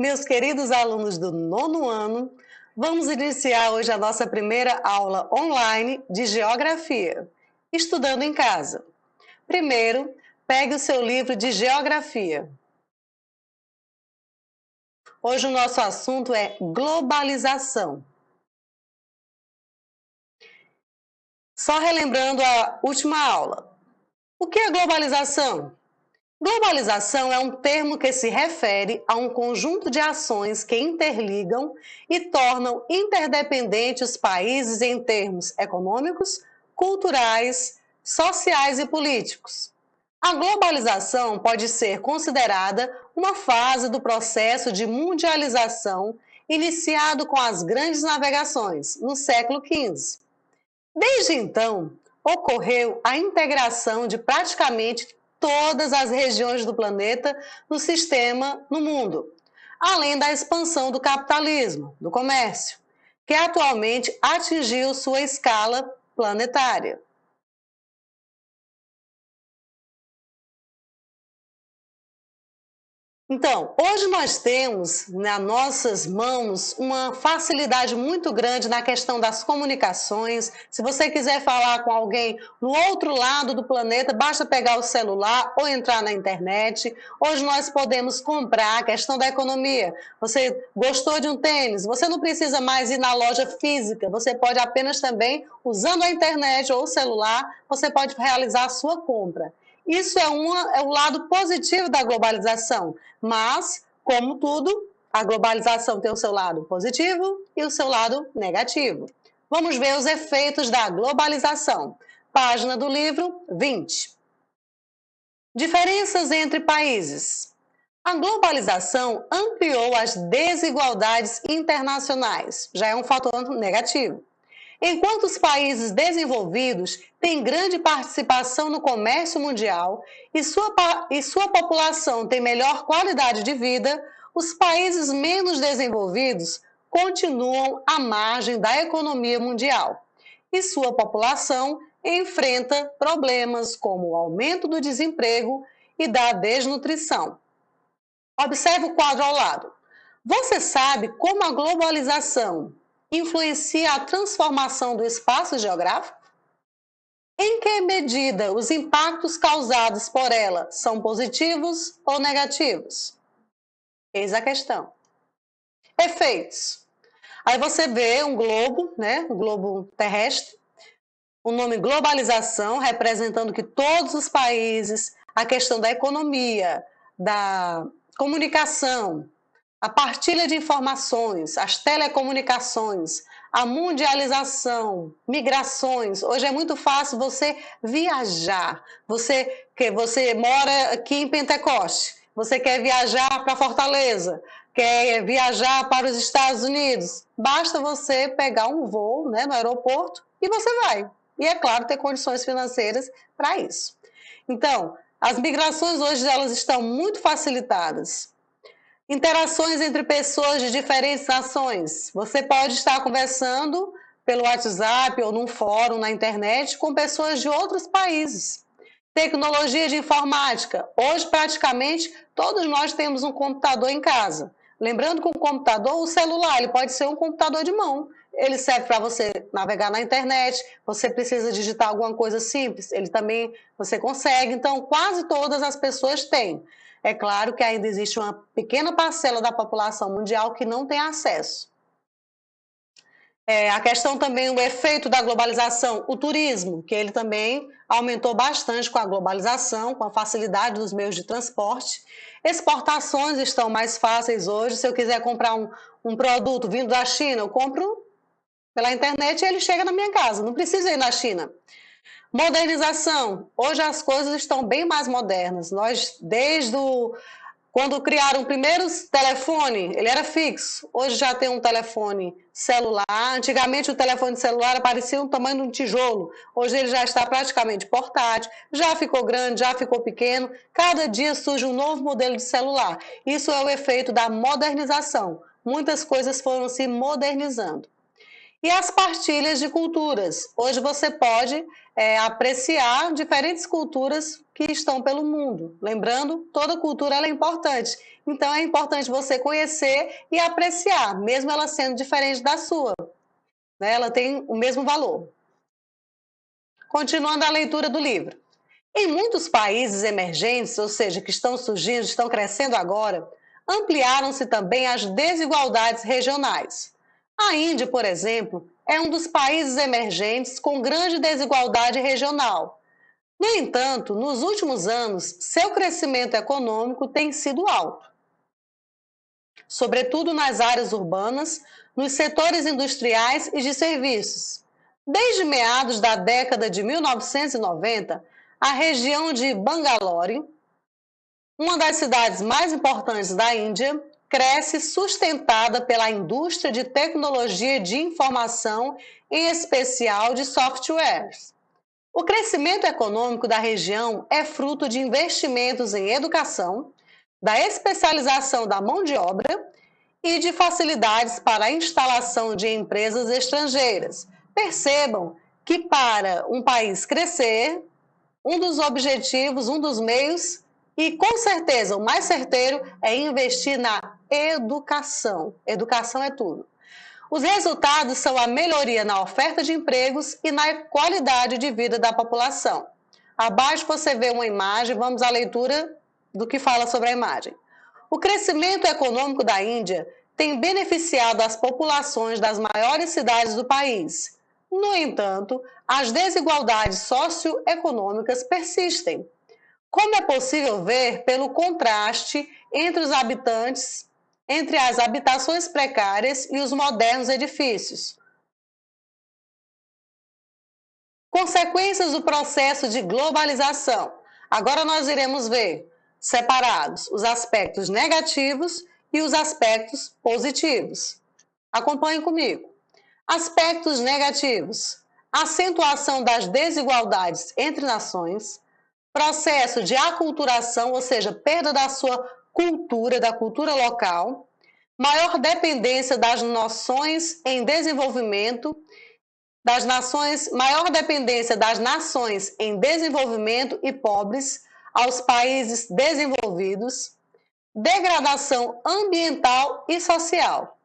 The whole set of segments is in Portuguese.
Meus queridos alunos do nono ano, vamos iniciar hoje a nossa primeira aula online de Geografia, estudando em casa. Primeiro, pegue o seu livro de Geografia. Hoje o nosso assunto é globalização. Só relembrando a última aula. O que é globalização? Globalização é um termo que se refere a um conjunto de ações que interligam e tornam interdependentes os países em termos econômicos, culturais, sociais e políticos. A globalização pode ser considerada uma fase do processo de mundialização iniciado com as grandes navegações no século XV. Desde então, ocorreu a integração de praticamente todas as regiões do planeta no sistema no mundo, além da expansão do capitalismo, do comércio, que atualmente atingiu sua escala planetária. Então, hoje nós temos nas nossas mãos uma facilidade muito grande na questão das comunicações. Se você quiser falar com alguém no outro lado do planeta, basta pegar o celular ou entrar na internet. Hoje nós podemos comprar, a questão da economia. Você gostou de um tênis, você não precisa mais ir na loja física, você pode apenas também, usando a internet ou o celular, você pode realizar a sua compra. Isso é o lado positivo da globalização, mas, como tudo, a globalização tem o seu lado positivo e o seu lado negativo. Vamos ver os efeitos da globalização. Página do livro 20. Diferenças entre países. A globalização ampliou as desigualdades internacionais, já é um fator negativo. Enquanto os países desenvolvidos têm grande participação no comércio mundial e sua população tem melhor qualidade de vida, os países menos desenvolvidos continuam à margem da economia mundial e sua população enfrenta problemas como o aumento do desemprego e da desnutrição. Observe o quadro ao lado. Você sabe como a globalização influencia a transformação do espaço geográfico? Em que medida os impactos causados por ela são positivos ou negativos? Eis a questão. Efeitos. Aí você vê um globo, né, um globo terrestre, o nome globalização, representando que todos os países, a questão da economia, da comunicação, a partilha de informações, as telecomunicações, a mundialização, migrações. Hoje é muito fácil você viajar. Você mora aqui em Pentecoste, você quer viajar para Fortaleza, quer viajar para os Estados Unidos. Basta você pegar um voo, né, no aeroporto e você vai. E, é claro, ter condições financeiras para isso. Então, as migrações hoje elas estão muito facilitadas. Interações entre pessoas de diferentes nações. Você pode estar conversando pelo WhatsApp ou num fórum na internet com pessoas de outros países. Tecnologia de informática. Hoje, praticamente, todos nós temos um computador em casa. Lembrando que o computador, o celular, ele pode ser um computador de mão. Ele serve para você navegar na internet, você precisa digitar alguma coisa simples, ele também, você consegue. Então, quase todas as pessoas têm. É claro que ainda existe uma pequena parcela da população mundial que não tem acesso. A questão também, o efeito da globalização, o turismo, que ele também aumentou bastante com a globalização, com a facilidade dos meios de transporte. Exportações estão mais fáceis hoje. Se eu quiser comprar um produto vindo da China, eu compro pela internet e ele chega na minha casa, não precisa ir na China. Modernização. Hoje as coisas estão bem mais modernas. Nós, quando criaram o primeiro telefone, ele era fixo. Hoje já tem um telefone celular. Antigamente o telefone celular parecia o tamanho de um tijolo. Hoje ele já está praticamente portátil, já ficou grande, já ficou pequeno. Cada dia surge um novo modelo de celular. Isso é o efeito da modernização. Muitas coisas foram se modernizando. E as partilhas de culturas. Hoje você pode apreciar diferentes culturas que estão pelo mundo. Lembrando, toda cultura ela é importante. Então é importante você conhecer e apreciar, mesmo ela sendo diferente da sua. Né? Ela tem o mesmo valor. Continuando a leitura do livro. Em muitos países emergentes, ou seja, que estão surgindo, estão crescendo agora, ampliaram-se também as desigualdades regionais. A Índia, por exemplo, é um dos países emergentes com grande desigualdade regional. No entanto, nos últimos anos, seu crescimento econômico tem sido alto, sobretudo nas áreas urbanas, nos setores industriais e de serviços. Desde meados da década de 1990, a região de Bangalore, uma das cidades mais importantes da Índia, cresce sustentada pela indústria de tecnologia de informação, em especial de softwares. O crescimento econômico da região é fruto de investimentos em educação, da especialização da mão de obra e de facilidades para a instalação de empresas estrangeiras. Percebam que para um país crescer, um dos objetivos, um dos meios, e com certeza o mais certeiro, é investir na educação. Educação é tudo. Os resultados são a melhoria na oferta de empregos e na qualidade de vida da população. Abaixo você vê uma imagem, vamos à leitura do que fala sobre a imagem. O crescimento econômico da Índia tem beneficiado as populações das maiores cidades do país. No entanto, as desigualdades socioeconômicas persistem, como é possível ver pelo contraste entre os habitantes, entre as habitações precárias e os modernos edifícios. Consequências do processo de globalização. Agora nós iremos ver separados os aspectos negativos e os aspectos positivos. Acompanhe comigo. Aspectos negativos: acentuação das desigualdades entre nações, processo de aculturação, ou seja, perda da sua cultura, da cultura local, maior dependência das nações em desenvolvimento, maior dependência das nações em desenvolvimento e pobres aos países desenvolvidos, degradação ambiental e social.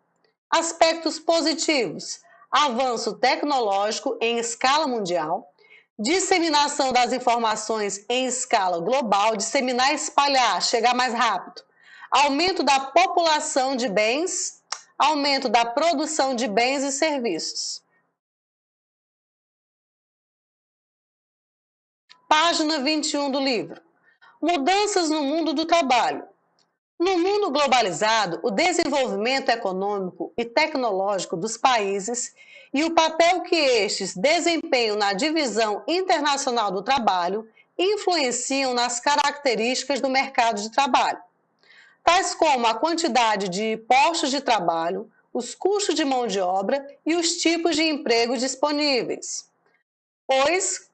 Aspectos positivos: avanço tecnológico em escala mundial, disseminação das informações em escala global, disseminar, espalhar, chegar mais rápido, aumento da população de bens, aumento da produção de bens e serviços. Página 21 do livro. Mudanças no mundo do trabalho. No mundo globalizado, o desenvolvimento econômico e tecnológico dos países e o papel que estes desempenham na divisão internacional do trabalho influenciam nas características do mercado de trabalho, tais como a quantidade de postos de trabalho, os custos de mão de obra e os tipos de emprego disponíveis. Pois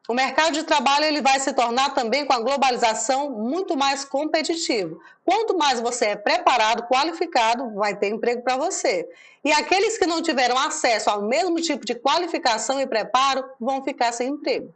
o mercado de trabalho ele vai se tornar também, com a globalização, muito mais competitivo. Quanto mais você é preparado, qualificado, vai ter emprego para você. E aqueles que não tiveram acesso ao mesmo tipo de qualificação e preparo vão ficar sem emprego.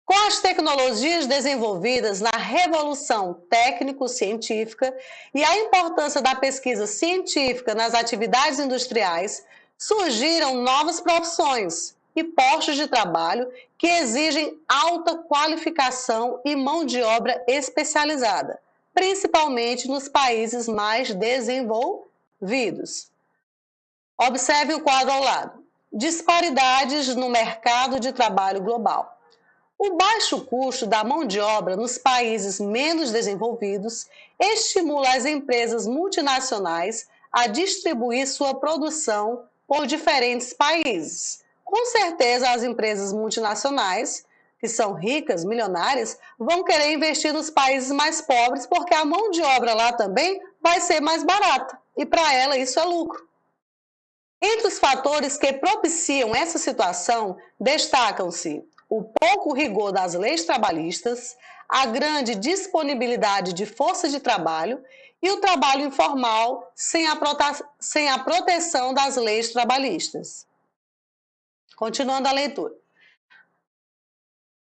Com as tecnologias desenvolvidas na revolução técnico-científica e a importância da pesquisa científica nas atividades industriais, surgiram novas profissões e postos de trabalho que exigem alta qualificação e mão de obra especializada, principalmente nos países mais desenvolvidos. Observe o quadro ao lado. Disparidades no mercado de trabalho global. O baixo custo da mão de obra nos países menos desenvolvidos estimula as empresas multinacionais a distribuir sua produção por diferentes países. Com certeza, as empresas multinacionais, que são ricas, milionárias, vão querer investir nos países mais pobres, porque a mão de obra lá também vai ser mais barata. E para ela isso é lucro. Entre os fatores que propiciam essa situação, destacam-se o pouco rigor das leis trabalhistas, a grande disponibilidade de força de trabalho e o trabalho informal sem a proteção das leis trabalhistas. Continuando a leitura.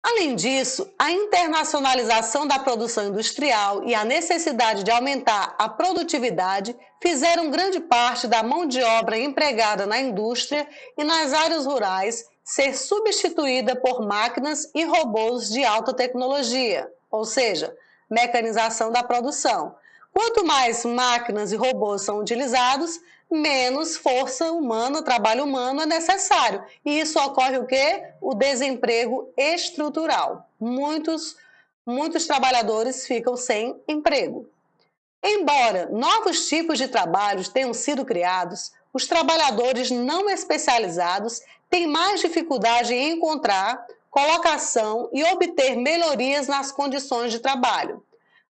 Além disso, a internacionalização da produção industrial e a necessidade de aumentar a produtividade fizeram grande parte da mão de obra empregada na indústria e nas áreas rurais ser substituída por máquinas e robôs de alta tecnologia, ou seja, mecanização da produção. Quanto mais máquinas e robôs são utilizados, menos força humana, trabalho humano é necessário. E isso ocorre o quê? O desemprego estrutural. Muitos trabalhadores ficam sem emprego. Embora novos tipos de trabalhos tenham sido criados, os trabalhadores não especializados têm mais dificuldade em encontrar colocação e obter melhorias nas condições de trabalho.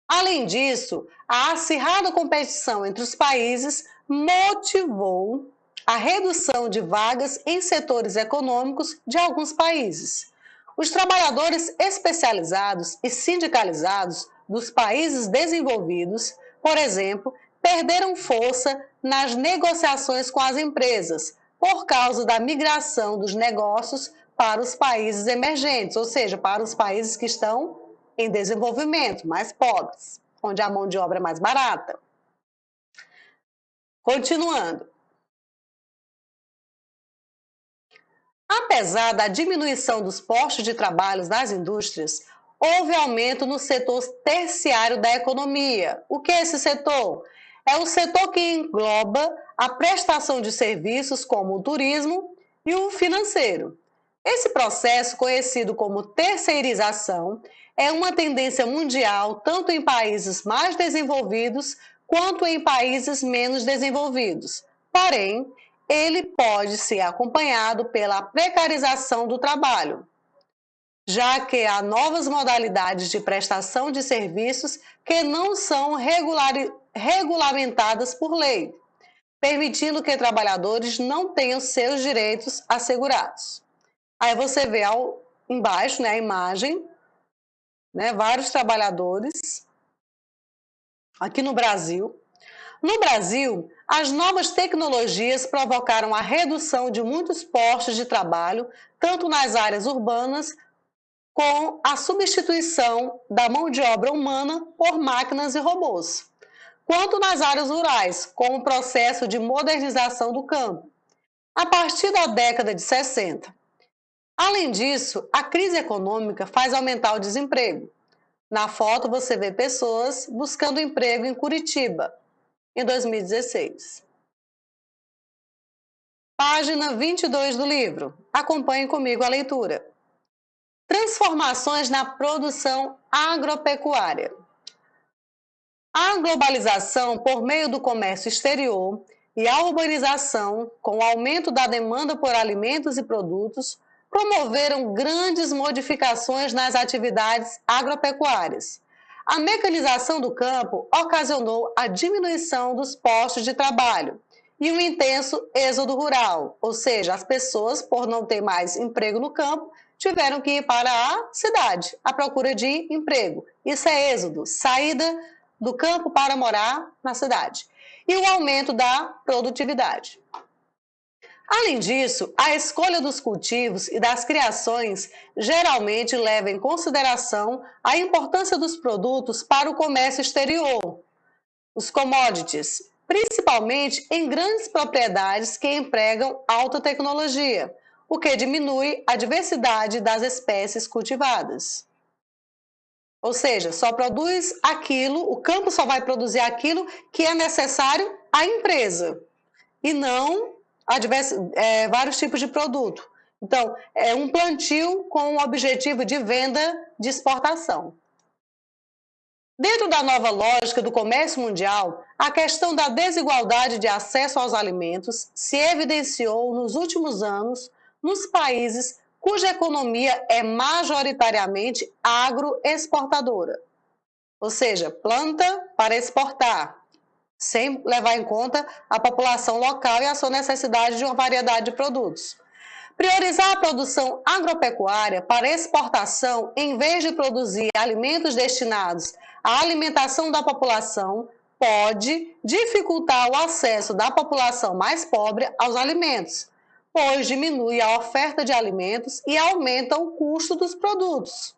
Além disso, a acirrada competição entre os países motivou a redução de vagas em setores econômicos de alguns países. Os trabalhadores especializados e sindicalizados dos países desenvolvidos, por exemplo, perderam força nas negociações com as empresas por causa da migração dos negócios para os países emergentes, ou seja, para os países que estão em desenvolvimento, mais pobres, onde a mão de obra é mais barata. Continuando. Apesar da diminuição dos postos de trabalho nas indústrias, houve aumento no setor terciário da economia. O que é esse setor? É o setor que engloba a prestação de serviços como o turismo e o financeiro. Esse processo, conhecido como terceirização, é uma tendência mundial tanto em países mais desenvolvidos quanto em países menos desenvolvidos. Porém, ele pode ser acompanhado pela precarização do trabalho, já que há novas modalidades de prestação de serviços que não são regulamentadas por lei, permitindo que trabalhadores não tenham seus direitos assegurados. Aí você vê embaixo, a imagem, vários trabalhadores aqui no Brasil. No Brasil, as novas tecnologias provocaram a redução de muitos postos de trabalho, tanto nas áreas urbanas, com a substituição da mão de obra humana por máquinas e robôs, quanto nas áreas rurais, com o processo de modernização do campo, a partir da década de 60. Além disso, a crise econômica faz aumentar o desemprego. Na foto você vê pessoas buscando emprego em Curitiba, em 2016. Página 22 do livro. Acompanhe comigo a leitura. Transformações na produção agropecuária. A globalização por meio do comércio exterior e a urbanização, com o aumento da demanda por alimentos e produtos, promoveram grandes modificações nas atividades agropecuárias. A mecanização do campo ocasionou a diminuição dos postos de trabalho e um intenso êxodo rural, ou seja, as pessoas, por não ter mais emprego no campo, tiveram que ir para a cidade à procura de emprego. Isso é êxodo, saída do campo para morar na cidade. E o aumento da produtividade. Além disso, a escolha dos cultivos e das criações geralmente leva em consideração a importância dos produtos para o comércio exterior, os commodities, principalmente em grandes propriedades que empregam alta tecnologia, o que diminui a diversidade das espécies cultivadas. Ou seja, só produz aquilo, o campo só vai produzir aquilo que é necessário à empresa, e não vários tipos de produto. Então, é um plantio com o objetivo de venda de exportação. Dentro da nova lógica do comércio mundial, a questão da desigualdade de acesso aos alimentos se evidenciou nos últimos anos nos países cuja economia é majoritariamente agroexportadora, ou seja, planta para exportar, sem levar em conta a população local e a sua necessidade de uma variedade de produtos. Priorizar a produção agropecuária para exportação, em vez de produzir alimentos destinados à alimentação da população, pode dificultar o acesso da população mais pobre aos alimentos, pois diminui a oferta de alimentos e aumenta o custo dos produtos.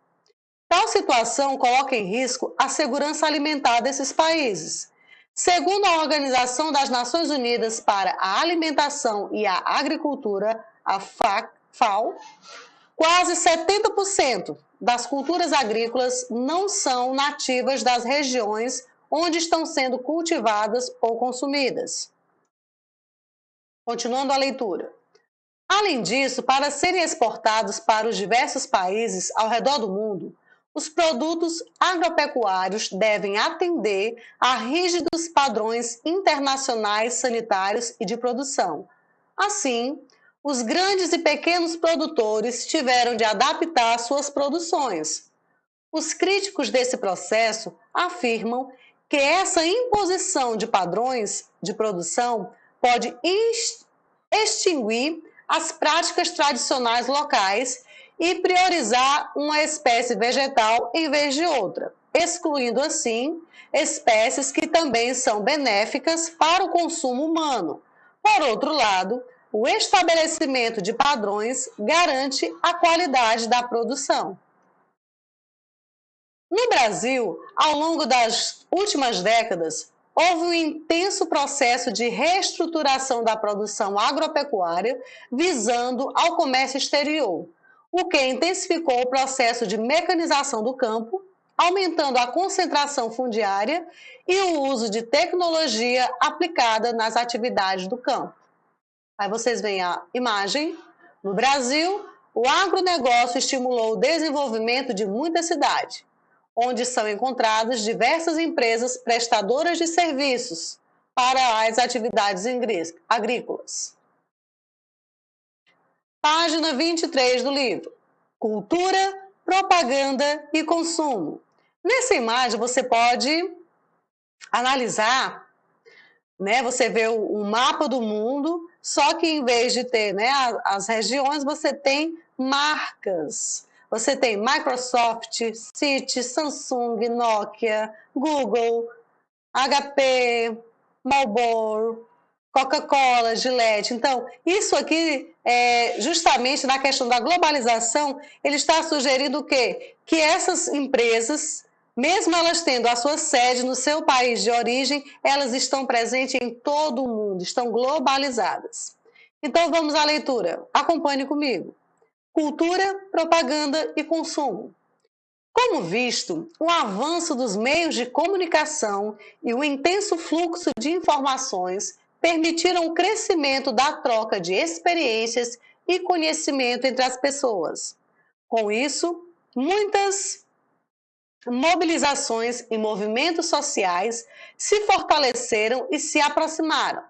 Tal situação coloca em risco a segurança alimentar desses países. Segundo a Organização das Nações Unidas para a Alimentação e a Agricultura, a FAO, quase 70% das culturas agrícolas não são nativas das regiões onde estão sendo cultivadas ou consumidas. Continuando a leitura. Além disso, para serem exportados para os diversos países ao redor do mundo, os produtos agropecuários devem atender a rígidos padrões internacionais sanitários e de produção. Assim, os grandes e pequenos produtores tiveram de adaptar suas produções. Os críticos desse processo afirmam que essa imposição de padrões de produção pode extinguir as práticas tradicionais locais e priorizar uma espécie vegetal em vez de outra, excluindo assim espécies que também são benéficas para o consumo humano. Por outro lado, o estabelecimento de padrões garante a qualidade da produção. No Brasil, ao longo das últimas décadas, houve um intenso processo de reestruturação da produção agropecuária visando ao comércio exterior, o que intensificou o processo de mecanização do campo, aumentando a concentração fundiária e o uso de tecnologia aplicada nas atividades do campo. Aí vocês veem a imagem. No Brasil, o agronegócio estimulou o desenvolvimento de muitas cidades, onde são encontradas diversas empresas prestadoras de serviços para as atividades agrícolas. Página 23 do livro. Cultura, propaganda e consumo. Nessa imagem você pode analisar, né? Você vê o mapa do mundo, só que em vez de ter, né, as regiões, você tem marcas. Você tem Microsoft, Citi, Samsung, Nokia, Google, HP, Marlboro, Coca-Cola, Gillette. Então, isso aqui, justamente na questão da globalização, ele está sugerindo o quê? Que essas empresas, mesmo elas tendo a sua sede no seu país de origem, elas estão presentes em todo o mundo, estão globalizadas. Então, vamos à leitura. Acompanhe comigo. Cultura, propaganda e consumo. Como visto, o avanço dos meios de comunicação e o intenso fluxo de informações permitiram o crescimento da troca de experiências e conhecimento entre as pessoas. Com isso, muitas mobilizações e movimentos sociais se fortaleceram e se aproximaram.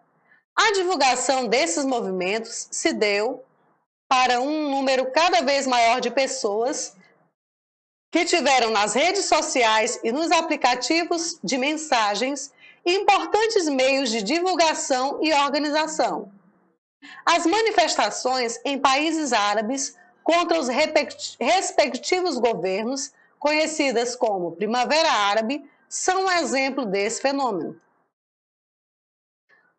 A divulgação desses movimentos se deu para um número cada vez maior de pessoas que tiveram nas redes sociais e nos aplicativos de mensagens importantes meios de divulgação e organização. As manifestações em países árabes contra os respectivos governos, conhecidas como Primavera Árabe, são um exemplo desse fenômeno.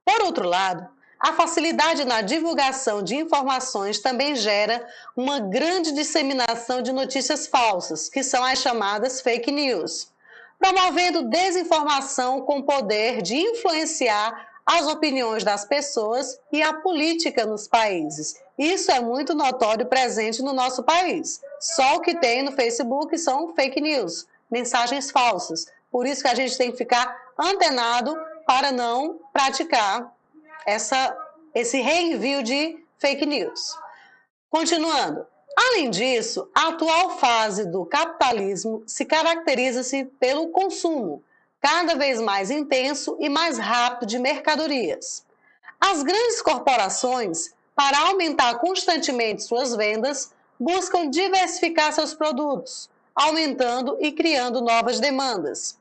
Por outro lado, a facilidade na divulgação de informações também gera uma grande disseminação de notícias falsas, que são as chamadas fake news, promovendo desinformação com poder de influenciar as opiniões das pessoas e a política nos países. Isso é muito notório e presente no nosso país. Só o que tem no Facebook são fake news, mensagens falsas. Por isso que a gente tem que ficar antenado para não praticar esse reenvio de fake news. Continuando. Além disso, a atual fase do capitalismo se caracteriza-se pelo consumo, cada vez mais intenso e mais rápido de mercadorias. As grandes corporações, para aumentar constantemente suas vendas, buscam diversificar seus produtos, aumentando e criando novas demandas.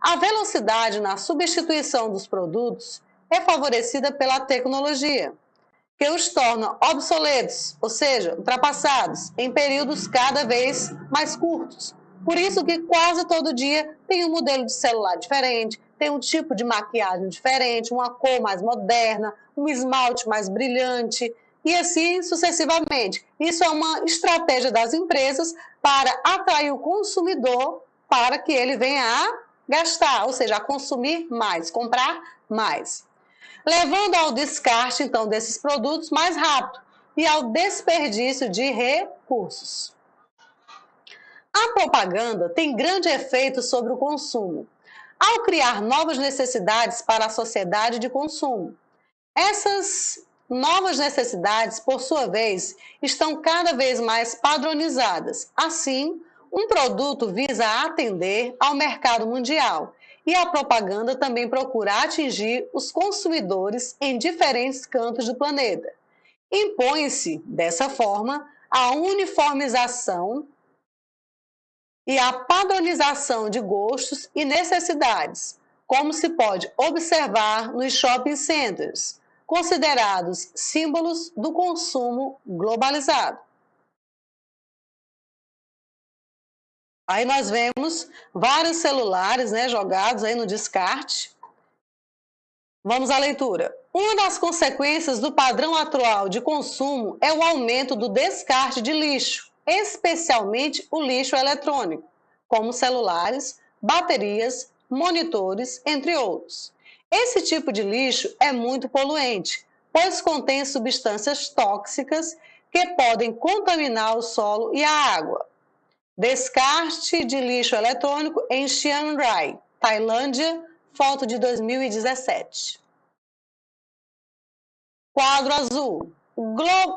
A velocidade na substituição dos produtos é favorecida pela tecnologia, que os torna obsoletos, ou seja, ultrapassados, em períodos cada vez mais curtos. Por isso que quase todo dia tem um modelo de celular diferente, tem um tipo de maquiagem diferente, uma cor mais moderna, um esmalte mais brilhante e assim sucessivamente. Isso é uma estratégia das empresas para atrair o consumidor para que ele venha a gastar, ou seja, a consumir mais, comprar mais, levando ao descarte, então, desses produtos mais rápido e ao desperdício de recursos. A propaganda tem grande efeito sobre o consumo, ao criar novas necessidades para a sociedade de consumo. Essas novas necessidades, por sua vez, estão cada vez mais padronizadas. Assim, um produto visa atender ao mercado mundial e a propaganda também procura atingir os consumidores em diferentes cantos do planeta. Impõe-se, dessa forma, a uniformização e a padronização de gostos e necessidades, como se pode observar nos shopping centers, considerados símbolos do consumo globalizado. Aí nós vemos vários celulares, né, jogados aí no descarte. Vamos à leitura. Uma das consequências do padrão atual de consumo é o aumento do descarte de lixo, especialmente o lixo eletrônico, como celulares, baterias, monitores, entre outros. Esse tipo de lixo é muito poluente, pois contém substâncias tóxicas que podem contaminar o solo e a água. Descarte de lixo eletrônico em Chiang Rai, Tailândia, foto de 2017. Quadro azul.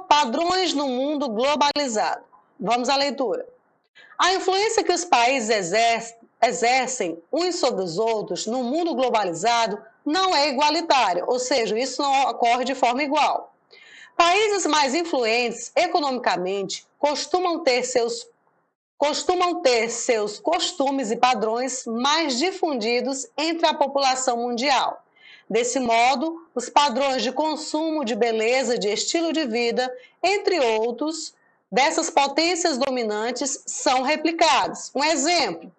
Padrões no mundo globalizado. Vamos à leitura. A influência que os países exercem uns sobre os outros no mundo globalizado não é igualitária, ou seja, isso não ocorre de forma igual. Países mais influentes economicamente costumam ter seus costumes e padrões mais difundidos entre a população mundial. Desse modo, os padrões de consumo, de beleza, de estilo de vida, entre outros, dessas potências dominantes são replicados. Um exemplo,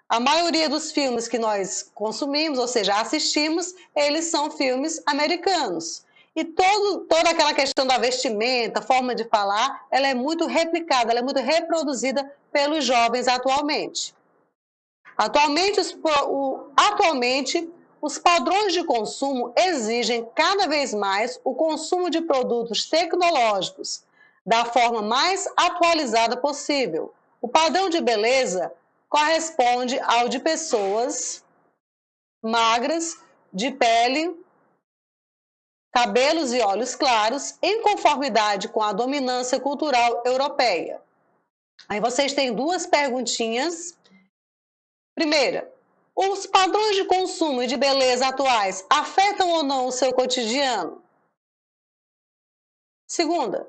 a maioria dos filmes que nós consumimos, ou seja, assistimos, eles são filmes americanos. E toda aquela questão da vestimenta, forma de falar, ela é muito replicada, ela é muito reproduzida pelos jovens atualmente. Atualmente, os padrões de consumo exigem cada vez mais o consumo de produtos tecnológicos da forma mais atualizada possível. O padrão de beleza corresponde ao de pessoas magras, de pele, cabelos e olhos claros, em conformidade com a dominância cultural europeia. Aí vocês têm duas perguntinhas. Primeira, os padrões de consumo e de beleza atuais afetam ou não o seu cotidiano? Segunda,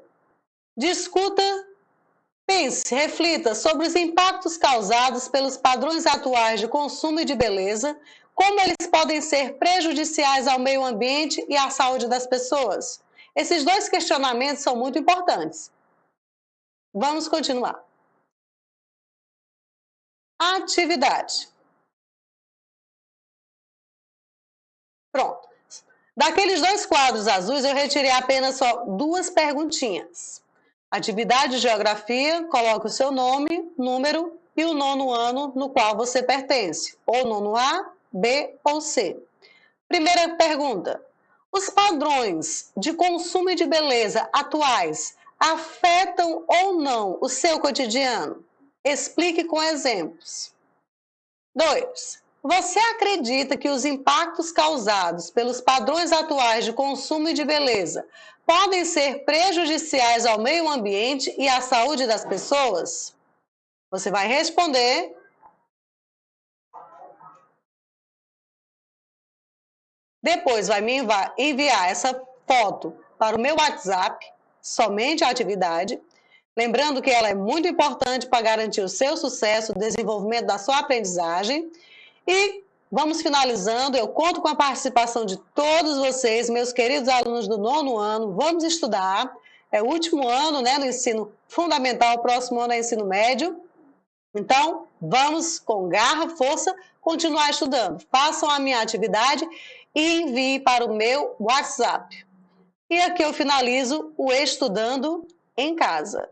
discuta, pense, reflita sobre os impactos causados pelos padrões atuais de consumo e de beleza, como eles podem ser prejudiciais ao meio ambiente e à saúde das pessoas. Esses dois questionamentos são muito importantes. Vamos continuar. Atividade. Pronto. Daqueles dois quadros azuis, eu retirei apenas só duas perguntinhas. Atividade de geografia, coloque o seu nome, número e o nono ano no qual você pertence, ou nono A, B ou C. Primeira pergunta. Os padrões de consumo e de beleza atuais afetam ou não o seu cotidiano? Explique com exemplos. 2. Você acredita que os impactos causados pelos padrões atuais de consumo e de beleza podem ser prejudiciais ao meio ambiente e à saúde das pessoas? Você vai responder. Depois vai me enviar essa foto para o meu WhatsApp, somente a atividade. Lembrando que ela é muito importante para garantir o seu sucesso, o desenvolvimento da sua aprendizagem. E vamos finalizando. Eu conto com a participação de todos vocês, meus queridos alunos do nono ano. Vamos estudar. É o último ano, né, no ensino fundamental, o próximo ano é ensino médio. Então, vamos com garra, força, continuar estudando. Façam a minha atividade e envie para o meu WhatsApp. E aqui eu finalizo o Estudando em Casa.